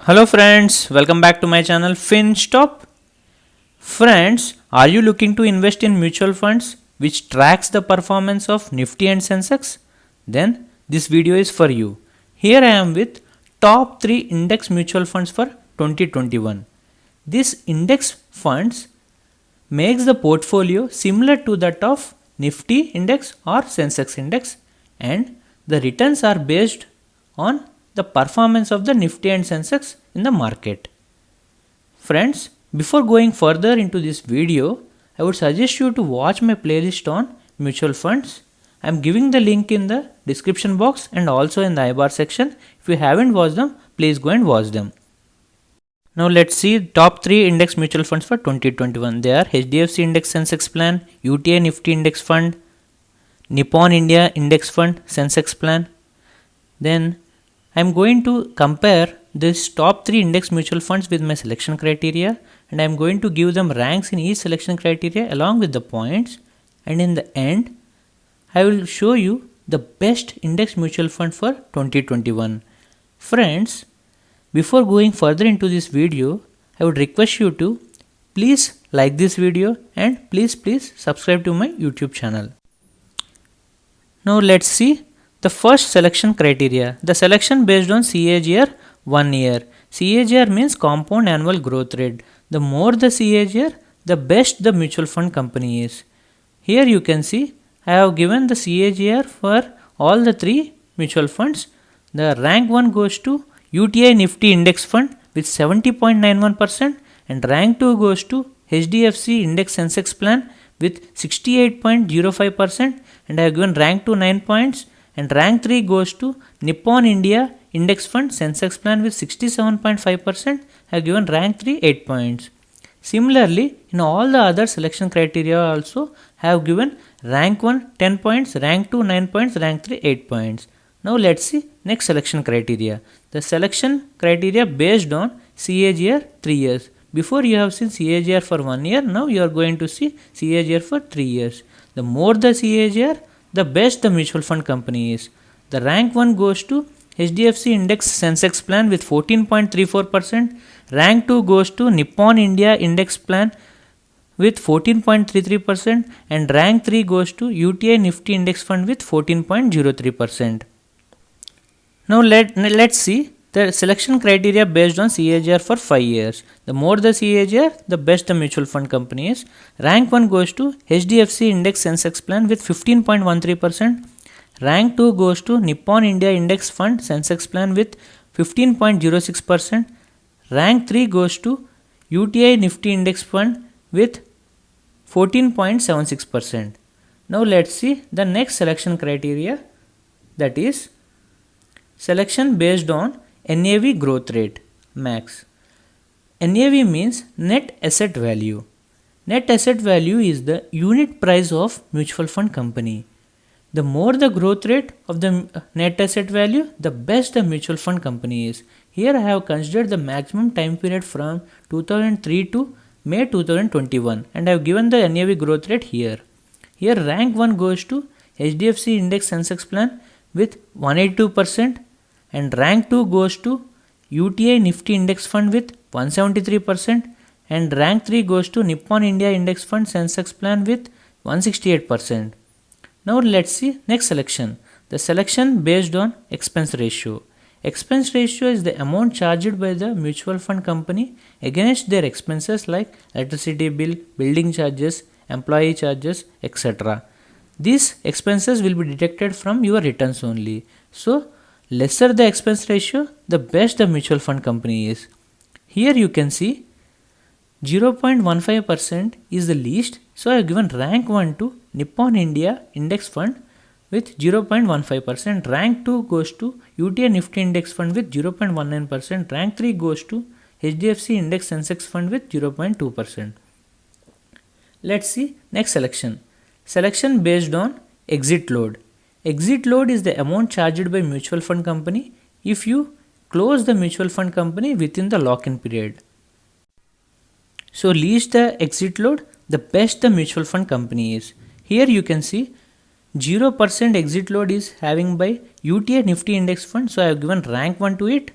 Hello friends, welcome back to my channel FinStop. Friends, are you looking to invest in mutual funds which tracks the performance of Nifty and Sensex? Then this video is for you. Here I am with top 3 index mutual funds for 2021. This index funds makes the portfolio similar to that of Nifty index or Sensex index, and the returns are based on the performance of the Nifty and Sensex in the market. Friends, before going further into this video, I would suggest you to watch my playlist on mutual funds. I am giving the link in the description box and also in the iBar section. If you haven't watched them, please go and watch them. Now let's see top 3 index mutual funds for 2021. They are HDFC Index Sensex Plan, UTI Nifty Index Fund, Nippon India Index Fund Sensex Plan. Then I am going to compare this top 3 index mutual funds with my selection criteria, and I am going to give them ranks in each selection criteria along with the points, and in the end I will show you the best index mutual fund for 2021. Friends, before going further into this video, I would request you to please like this video and please subscribe to my YouTube channel. Now let's see the first selection criteria. The selection based on CAGR 1 year. CAGR means compound annual growth rate. The more the CAGR, the best the mutual fund company is. Here you can see I have given the CAGR for all the 3 mutual funds. The rank 1 goes to UTI Nifty Index Fund with 70.91%, and rank 2 goes to HDFC Index Sensex Plan with 68.05%, and I have given rank 2 9 points, and rank 3 goes to Nippon India Index Fund Sensex Plan with 67.5%. I have given rank 3 8 points. Similarly, in all the other selection criteria also I have given rank 1 10 points, rank 2 9 points, rank 3 8 points. Now let's see next selection criteria. The selection criteria based on CAGR 3 years. Before you have seen CAGR for 1 year, now you are going to see CAGR for 3 years. The more the CAGR, the best the mutual fund company is. The rank 1 goes to HDFC Index Sensex Plan with 14.34%. Rank 2 goes to Nippon India Index Plan with 14.33%, and rank 3 goes to UTI Nifty Index Fund with 14.03%. Now let's see the selection criteria based on CAGR for 5 years. The more the CAGR, the best the mutual fund company is. Rank 1 goes to HDFC Index Sensex Plan with 15.13%. Rank 2 goes to Nippon India Index Fund Sensex Plan with 15.06%. Rank 3 goes to UTI Nifty Index Fund with 14.76%. Now let's see the next selection criteria, that is selection based on NAV growth rate max. NAV means net asset value. Net asset value is the unit price of mutual fund company. The more the growth rate of the net asset value, the best the mutual fund company is. Here I have considered the maximum time period from 2003 to May 2021, and I have given the NAV growth rate here. Here rank 1 goes to HDFC Index Sensex Plan with 182%, and rank 2 goes to UTI Nifty Index Fund with 173%, and rank 3 goes to Nippon India Index Fund Sensex Plan with 168%. Now let's see next selection. The selection based on expense ratio. Expense ratio is the amount charged by the mutual fund company against their expenses like electricity bill, building charges, employee charges, etc. These expenses will be deducted from your returns only. So lesser the expense ratio, the best the mutual fund company is. Here you can see 0.15% is the least, so I have given rank 1 to Nippon India Index Fund with 0.15%. Rank 2 goes to UTI Nifty Index Fund with 0.19%. Rank 3 goes to HDFC Index Sensex Fund with 0.2%. Let's see next selection. Selection based on exit load. Exit load is the amount charged by mutual fund company if you close the mutual fund company within the lock-in period. So least the exit load, the best the mutual fund company is. Here you can see 0% exit load is having by UTI Nifty Index Fund, so I have given rank 1 to it,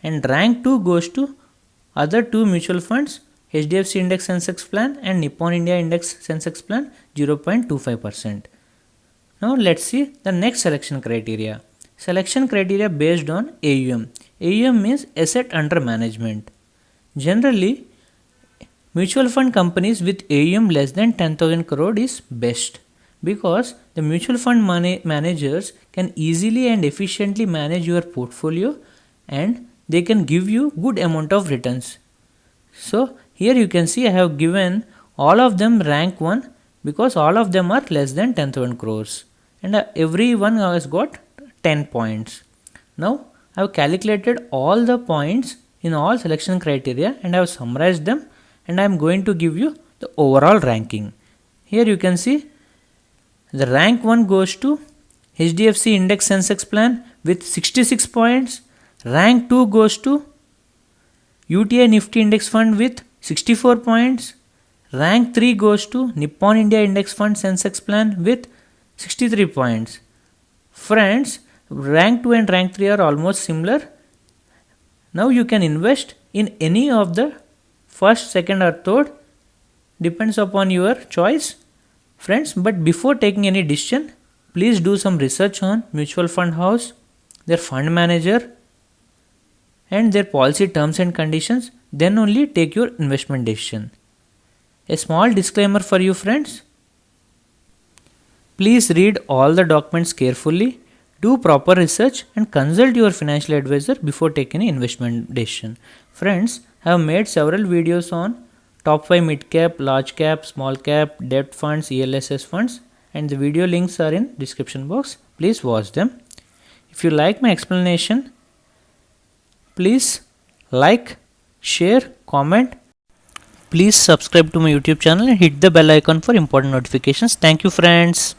and rank 2 goes to other two mutual funds, HDFC Index Sensex Plan and Nippon India Index Sensex Plan, 0.25%. Now let's see the next selection criteria. Selection criteria based on AUM. AUM means asset under management. Generally, mutual fund companies with AUM less than 10,000 crore is best, because the mutual fund managers can easily and efficiently manage your portfolio and they can give you good amount of returns. So here you can see I have given all of them rank 1 because all of them are less than 10,000 crores and every one has got 10 points. Now I have calculated all the points in all selection criteria and I have summarized them, and I am going to give you the overall ranking. Here you can see the rank 1 goes to HDFC Index Sensex Plan with 66 points. Rank 2 goes to UTI Nifty Index Fund with 64 points. Rank 3 goes to Nippon India Index Fund Sensex Plan with 63 points. Friends, rank 2 and rank 3 are almost similar. Now you can invest in any of the first, second or third, depends upon your choice. Friends, but before taking any decision, please do some research on mutual fund house, their fund manager and their policy terms and conditions, then only take your investment decision. A small disclaimer for you friends. Please read all the documents carefully, do proper research and consult your financial advisor before taking an investment decision. Friends, I have made several videos on top 5 mid cap, large cap, small cap, debt funds, ELSS funds, and the video links are in description box. Please watch them. If you like my explanation, please like, share, comment. Please subscribe to my YouTube channel and hit the bell icon for important notifications. Thank you friends.